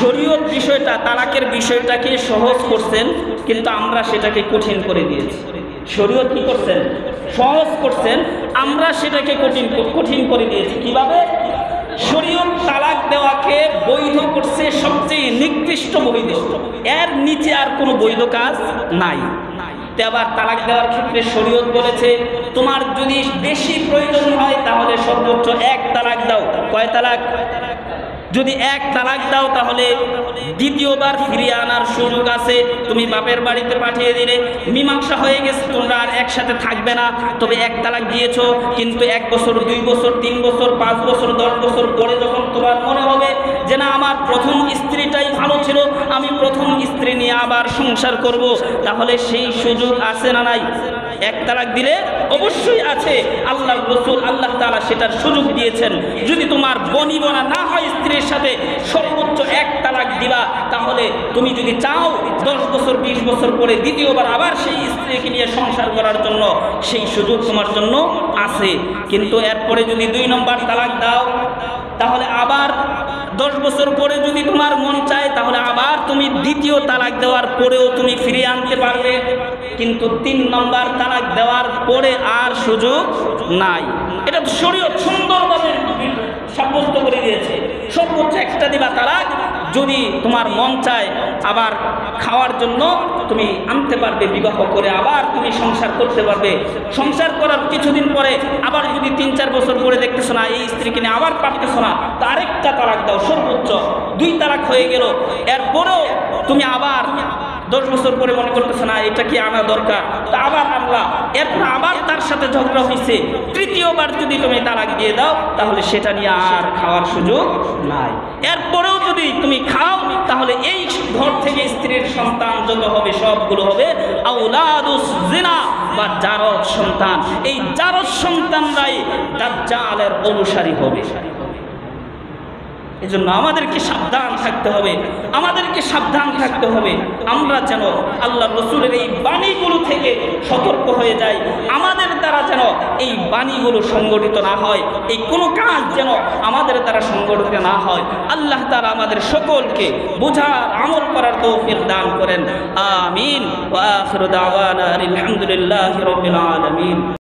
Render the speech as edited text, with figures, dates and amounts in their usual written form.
শরীয়ত বিষয়টা, তালাকের বিষয়টাকে সহজ করছেন, কিন্তু আমরা সেটাকে কঠিন করে দিয়েছি। শরীয়ত কি করছেন? সহজ করছেন, আমরা সেটাকে কঠিন করে দিয়েছি। কিভাবে? শরীয়ত তালাক দেওয়াকে বৈধ করছে, সবচেয়ে নিকৃষ্ট বৈধ, এর নিচে আর কোনো বৈধ কাজ নাই। আবার তালাক দেওয়ার ক্ষেত্রে শরীয়ত বলেছে তোমার যদি বেশি প্রয়োজন হয় তাহলে সর্বোচ্চ 1 তালাক দাও। কয় তালাক? যদি 1 তালাক দাও তাহলে দ্বিতীয়বার ফিরিয়ে আনার সুযোগ আছে। তুমি বাপের বাড়িতে পাঠিয়ে দিলে, মীমাংসা হয়ে গেছে, তোমরা আর একসাথে থাকবে না, তবে 1 তালাক দিয়েছো, কিন্তু 1 বছর 2 বছর 3 বছর 5 বছর 10 বছর পরে যখন তোমার মনে হবে যে না আমার প্রথম স্ত্রীটাই ভালো ছিল, আমি প্রথম স্ত্রী নিয়ে আবার সংসার করব, তাহলে সেই সুযোগ আছে না নাই? 1 তালাক দিলে অবশ্যই আছে। আল্লাহর রাসূল আল্লাহ তাআলা সেটার সুযোগ দিয়েছেন। যদি তোমার বনিবনা না হয় স্ত্রীর সাথে, সর্বোচ্চ 1 তালাক দিবা। তাহলে তুমি যদি চাও 10 বছর 20 বছর পরে দ্বিতীয়বার আবার সেই স্ত্রীকে নিয়ে সংসার করার জন্য, সেই সুযোগ তোমার জন্য আছে। কিন্তু এরপরে যদি 2 নম্বর তালাক দাও, তাহলে আবার 10 বছর পরে যদি তোমার মন চায়, তাহলে আবার তুমি দ্বিতীয় তালাক দেওয়ার পরেও তুমি ফিরিয়ে আনতে পারবে। কিন্তু 3 নম্বর তালাক দেওয়ার পরে আর সুযোগ নাই। এটা শরীয়ত সুন্দরভাবে সাব্যস্ত করে দিয়েছে। সর্বোচ্চ 1টা দিবা তালাক, যদি তোমার মন চায় আবার খাওয়ার জন্য তুমি আনতে পারবে, বিবাহ করে আবার তুমি সংসার করতে পারবে। সংসার করার কিছুদিন পরে আবার যদি 3-4 বছর পরে দেখতেছো না এই স্ত্রীকে নিয়ে আবার পারতেছো না, তো আরেকটা তালাক দাও। সর্বোচ্চ 2 তালাক হয়ে গেল। এরপরেও তুমি আবার 10 বছর পরে মনে করতেছো না এটা কি আনা দরকার, তা আবার আনলা। এরপর আবার তার সাথে ঝগড়া হয়েছে, তৃতীয়বার যদি তুমি তালাক দিয়ে দাও, তাহলে সেটা নিয়ে আর খাওয়ার সুযোগ নাই। এরপরেও যদি তুমি খাও, তাহলে এই ঘর থেকে স্ত্রীর সন্তান যত হবে সবগুলো হবে আওলাদুস জিনা বা জারজ সন্তান। এই জারজ সন্তানরাই দাজ্জালের অনুসারী হবে। এজন্য আমাদেরকে সাবধান থাকতে হবে, আমাদেরকে সাবধান থাকতে হবে। আমরা যেন আল্লাহ রসুলের এই বাণীগুলো থেকে সতর্ক হয়ে যাই, আমাদের দ্বারা যেন এই বাণীগুলো সংগঠিত না হয়, এই কোনো কাজ যেন আমাদের দ্বারা সংগঠিত না হয়। আল্লাহ তাআলা আমাদের সকলকে বোঝার আমল করার তৌফিক দান করেন। আমিন। ওয়া আখিরু দাওয়ানা আলহামদুলিল্লাহি রাব্বিল আলামিন।